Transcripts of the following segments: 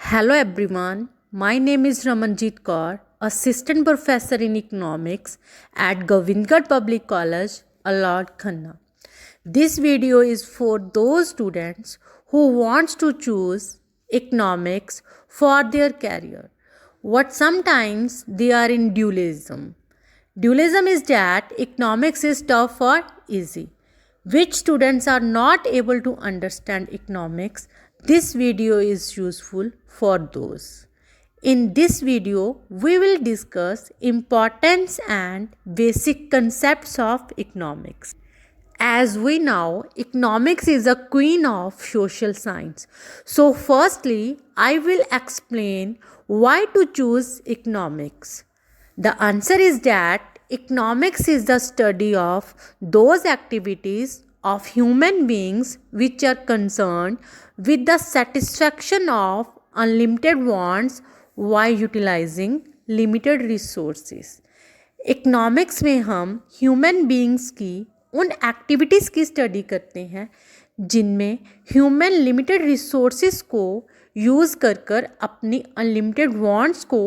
Hello everyone, my name is Ramanjeet Kaur, Assistant Professor in Economics at Govindgarh Public College, Allard Khanna. This video is for those students who wants to choose economics for their career, but sometimes they are in dualism. Dualism is that economics is tough or easy. Which students are not able to understand economics, this video is useful for those. In this video, we will discuss importance and basic concepts of economics. As we know, economics is a queen of social science. So firstly, I will explain why to choose economics. The answer is that economics is the study of those activities of human beings which are concerned with the satisfaction of unlimited wants while utilizing limited resources. Economics में हम human beings की उन activities की study करते हैं जिनमें human limited resources को use कर अपनी अनलिमिटेड वांट्स को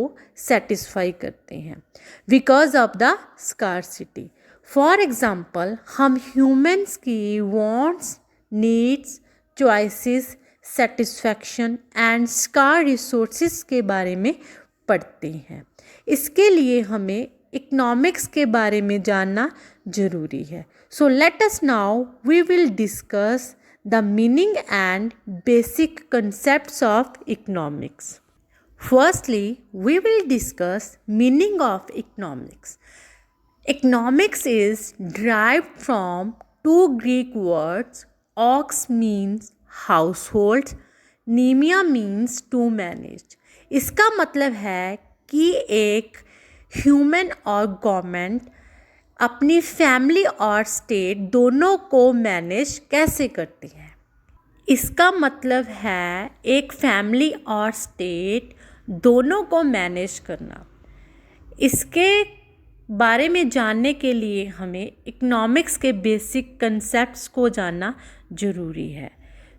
सेटिस्फाई करते हैं because of the scarcity. For example, हम ह्यूमंस की wants, needs, choices, satisfaction and scar resources के बारे में पढ़ते हैं. इसके लिए हमें इकोनॉमिक्स के बारे में जानना ज़रूरी है. So let us now we will discuss the meaning and basic concepts of economics. Firstly we will discuss meaning of economics. Economics is derived from two Greek words. Ox means household, nemia means to manage. इसका मतलब है कि एक human और government अपनी family और state दोनों को मैनेज कैसे करती है. इसका मतलब है एक फैमिली और स्टेट दोनों को मैनेज करना. इसके बारे में जानने के लिए हमें इकोनॉमिक्स के बेसिक कंसेप्ट्स को जानना ज़रूरी है.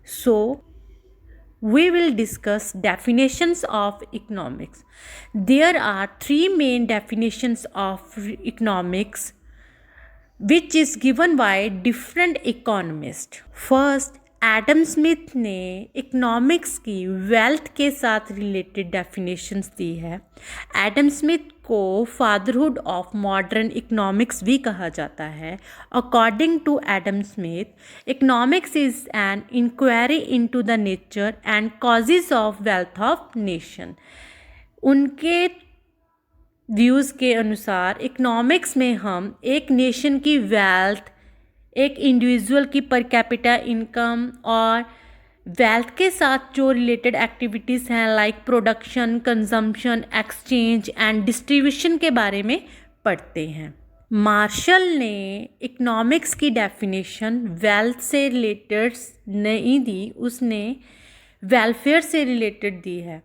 सो we will discuss definitions of economics. There are three main definitions of economics which is given by different economists. First, Adam Smith ने इकोनॉमिक्स की वेल्थ के साथ रिलेटेड डेफिनेशंस दी है. एडम स्मिथ को फादरहुड ऑफ मॉडर्न इकोनॉमिक्स भी कहा जाता है. According to Adam Smith, economics is an inquiry into the nature and causes of wealth of nation. उनके व्यूज़ के अनुसार इकोनॉमिक्स में हम एक नेशन की वेल्थ, एक इंडिविजुअल की पर कैपिटा इनकम और वेल्थ के साथ जो रिलेटेड एक्टिविटीज़ हैं like production, consumption, exchange and distribution के बारे में पढ़ते हैं. मार्शल ने इकोनॉमिक्स की डेफिनेशन वेल्थ से रिलेटेड नहीं दी, उसने वेलफेयर से रिलेटेड दी है.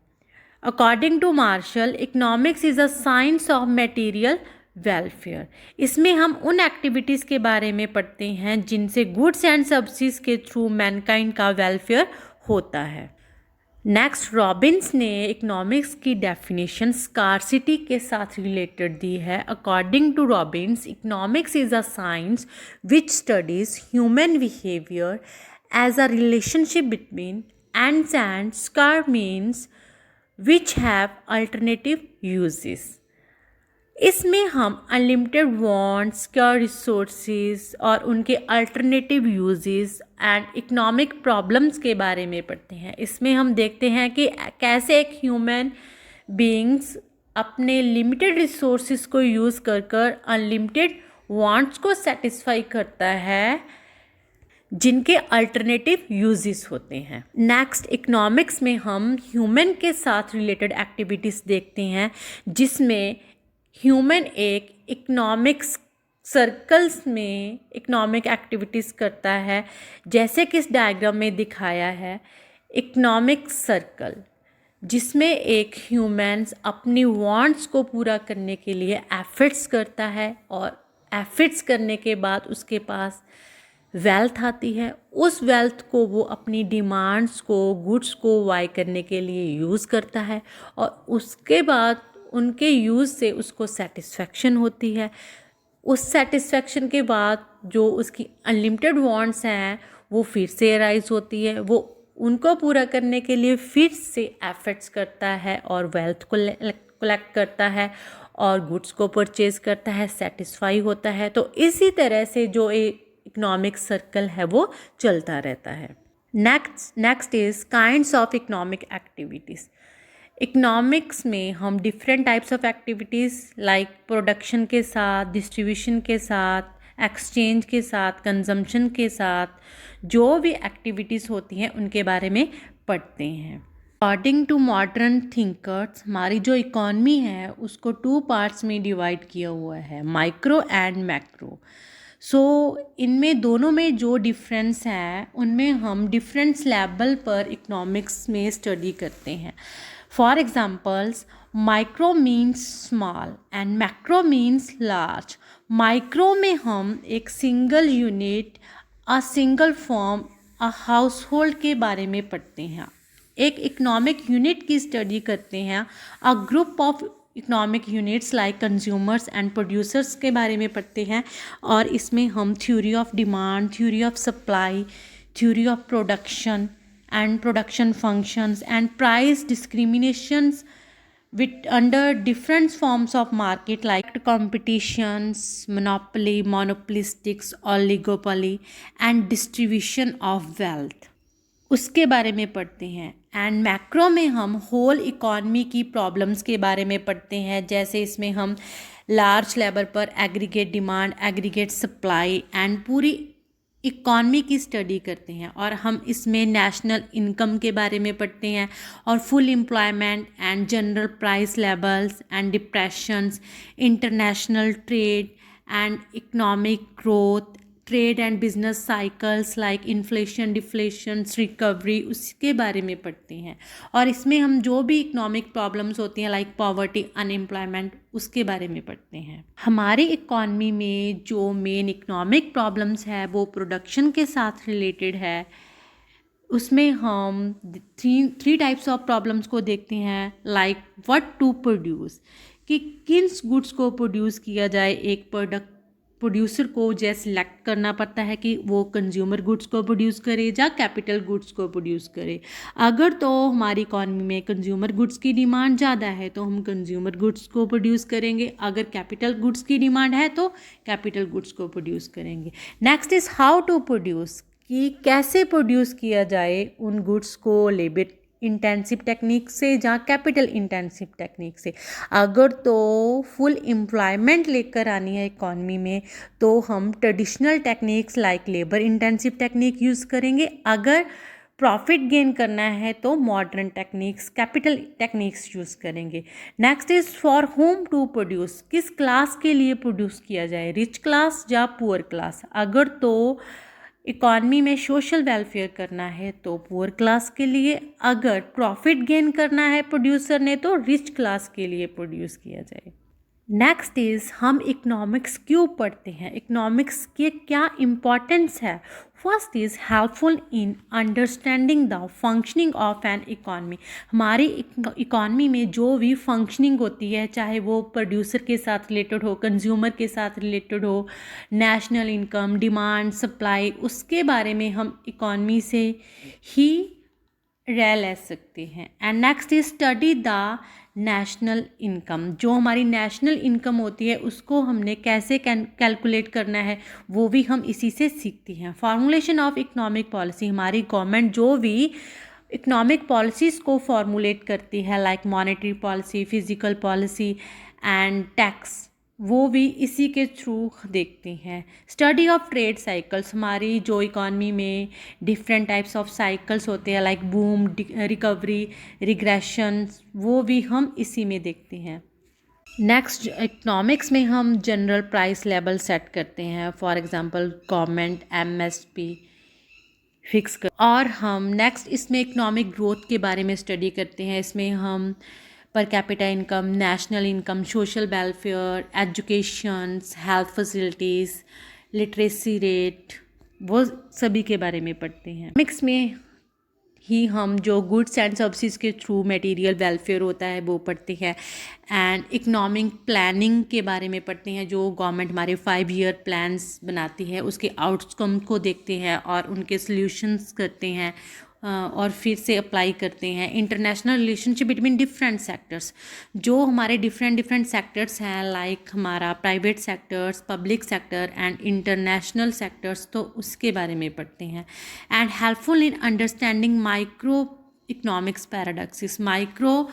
According to Marshall, economics is a science of material welfare. इसमें हम उन एक्टिविटीज़ के बारे में पढ़ते हैं जिनसे गुड्स एंड सर्विसेज के थ्रू मैनकाइंड का वेलफेयर होता है. नेक्स्ट, रॉबिन्स ने इकोनॉमिक्स की डेफिनेशन स्कार्सिटी के साथ रिलेटेड दी है. According to Robbins, economics is a science which studies human behaviour as a relationship between ends and scarce means which have alternative uses. इसमें हम अनलिमिटेड वांट्स, स्कार्स रिसोर्सेज और उनके alternative uses and economic problems के बारे में पढ़ते हैं. इसमें हम देखते हैं कि कैसे एक ह्यूमन बीइंग्स अपने लिमिटेड रिसोर्सेज को यूज़ कर अनलिमिटेड वांट्स को सेटिस्फाई करता है जिनके अल्टरनेटिव यूजेस होते हैं. नेक्स्ट, इकोनॉमिक्स में हम ह्यूमन के साथ रिलेटेड एक्टिविटीज़ देखते हैं जिसमें ह्यूमन एक इकोनॉमिक्स सर्कल्स में इकोनॉमिक एक्टिविटीज़ करता है. जैसे कि इस डायग्राम में दिखाया है, इकोनॉमिक सर्कल जिसमें एक ह्यूमन्स अपनी वांट्स को पूरा करने के लिए एफर्ट्स करता है और एफर्ट्स करने के बाद उसके पास वेल्थ आती है, उस वेल्थ को वो अपनी डिमांड्स को, गुड्स को बाय करने के लिए यूज़ करता है और उसके बाद उनके यूज़ से उसको सेटिस्फेक्शन होती है। उस सेटिस्फेक्शन के बाद जो उसकी अनलिमिटेड वांट्स हैं वो फिर से अराइज होती है, वो उनको पूरा करने के लिए फिर से एफर्ट्स करता है और वेल्थ को कलेक्ट करता है और गुड्स को परचेज करता है, सेटिस्फाई होता है। तो इसी तरह से जो इकोनॉमिक सर्कल है वो चलता रहता है। Next is kinds of economic activities. Economics में हम different types of activities like production के साथ, डिस्ट्रीब्यूशन के साथ, एक्सचेंज के साथ, कंजम्पशन के साथ जो भी एक्टिविटीज़ होती हैं उनके बारे में पढ़ते हैं। अकॉर्डिंग टू मॉडर्न थिंकर्स हमारी जो इकॉनमी है उसको 2 पार्ट्स में डिवाइड किया हुआ है, माइक्रो एंड मैक्रो। सो इनमें दोनों में जो डिफरेंस है उनमें हम डिफरेंट लेवल पर इकोनॉमिक्स में स्टडी करते हैं। For examples, micro means small and macro means large. Micro में हम एक single unit, a single form, a house hold के बारे में पढ़ते हैं। एक इकोनॉमिक यूनिट की स्टडी करते हैं, a group of economic units like consumers and producers के बारे में पढ़ते हैं और इसमें हम theory of demand, theory of supply, theory of production and production functions and price discriminations with under different forms of market like competitions, monopoly, monopolistics, oligopoly and distribution of wealth उसके बारे में पढ़ते हैं। एंड मैक्रो में हम whole economy की problems के बारे में पढ़ते हैं, जैसे इसमें हम लार्ज लेवल पर aggregate demand, aggregate supply and पूरी इकॉनमी की स्टडी करते हैं और हम इसमें नेशनल इनकम के बारे में पढ़ते हैं और full employment and general price levels and depressions, international trade and economic growth, trade and business cycles like inflation, deflation, recovery उसके बारे में पढ़ते हैं और इसमें हम जो भी इकोनॉमिक प्रॉब्लम्स होती हैं लाइक पॉवर्टी, अनएम्प्लॉयमेंट उसके बारे में पढ़ते हैं। हमारी इकॉनमी में जो मेन इकोनॉमिक प्रॉब्लम्स है वो प्रोडक्शन के साथ रिलेटेड है। उसमें हम थ्री टाइप्स ऑफ प्रॉब्लम्स को देखते हैं लाइक व्हाट टू प्रोड्यूस, कि किन गुड्स को प्रोड्यूस किया जाए। एक प्रोड्यूसर को जैसे सिलेक्ट करना पड़ता है कि वो कंज्यूमर गुड्स को प्रोड्यूस करे या कैपिटल गुड्स को प्रोड्यूस करे। अगर तो हमारी इकॉनमी में कंज्यूमर गुड्स की डिमांड ज़्यादा है तो हम कंज्यूमर गुड्स को प्रोड्यूस करेंगे, अगर कैपिटल गुड्स की डिमांड है तो कैपिटल गुड्स को प्रोड्यूस करेंगे। Next is how to produce, कि कैसे प्रोड्यूस किया जाए उन गुड्स को, लेबर इंटेंसिव टेक्निक से या कैपिटल इंटेंसिव टेक्निक से। अगर तो फुल एम्प्लॉयमेंट लेकर आनी है इकॉनमी में तो हम traditional techniques like labour intensive technique use करेंगे। अगर प्रॉफिट गेन करना है तो modern techniques, capital techniques use करेंगे। Next is for whom to produce, किस क्लास के लिए प्रोड्यूस किया जाए, रिच क्लास या पुअर क्लास। अगर तो इकॉनमी में सोशल वेलफेयर करना है तो पुअर क्लास के लिए, अगर प्रॉफिट गेन करना है प्रोड्यूसर ने तो रिच क्लास के लिए प्रोड्यूस किया जाए। नेक्स्ट इज़ हम इकोनॉमिक्स क्यों पढ़ते हैं, इकोनॉमिक्स के क्या इम्पोर्टेंस है। First is helpful in understanding the functioning of N economy. हमारी इकॉनमी में जो भी फंक्शनिंग होती है, चाहे वो प्रोड्यूसर के साथ रिलेटेड हो, कंज्यूमर के साथ रिलेटेड हो, नेशनल इनकम, डिमांड, सप्लाई, उसके बारे में हम इकॉनमी से ही रह ले सकते हैं। And next is study the national income. जो हमारी नेशनल इनकम होती है उसको हमने कैसे कैलकुलेट करना है वो भी हम इसी से सीखते हैं। फॉर्मुलेशन ऑफ इकोनॉमिक पॉलिसी, हमारी गवर्नमेंट जो भी इकोनॉमिक पॉलिसीज़ को फॉर्मुलेट करती है like monetary policy, physical policy and tax, वो भी इसी के थ्रू देखते हैं। स्टडी ऑफ ट्रेड साइकिल्स, हमारी जो इकॉनमी में डिफरेंट टाइप्स ऑफ साइकिल्स होते हैं लाइक बूम, रिकवरी, रिग्रेशन, वो भी हम इसी में देखते हैं। नेक्स्ट, इकोनॉमिक्स में हम जनरल प्राइस लेवल सेट करते हैं, for example government MSP fix कर, और हम नेक्स्ट इसमें इकोनॉमिक ग्रोथ के बारे में स्टडी करते हैं। इसमें हम per capita income, national income, social welfare, education, health facilities, literacy rate, वो सभी के बारे में पढ़ते हैं। इकोनॉमिक्स में ही हम जो गुड्स एंड सर्विसेज के थ्रू मटेरियल वेलफेयर होता है वो पढ़ते हैं, एंड इकोनॉमिक प्लानिंग के बारे में पढ़ते हैं। जो गवर्नमेंट हमारे 5 ईयर प्लान्स बनाती है उसके आउटकम को देखते हैं और उनके सॉल्यूशंस करते हैं और फिर से अप्लाई करते हैं। International relationship between different sectors, जो हमारे डिफरेंट सेक्टर्स हैं, लाइक हमारा private sectors, public sector and international sectors, तो उसके बारे में पढ़ते हैं। And helpful in understanding micro economics paradoxes. Micro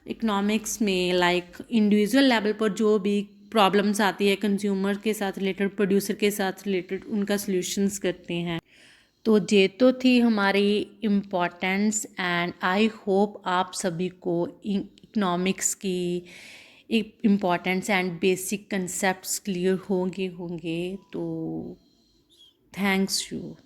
economics में लाइक इंडिविजुअल लेवल पर जो भी प्रॉब्लम्स आती है कंज्यूमर के साथ रिलेटेड, प्रोड्यूसर के साथ रिलेटेड, उनका सॉल्यूशंस करते हैं। तो ये तो थी हमारी इम्पोर्टेंस, एंड आई होप आप सभी को इकोनॉमिक्स की importance and basic concepts clear होंगे। तो थैंक्स यू।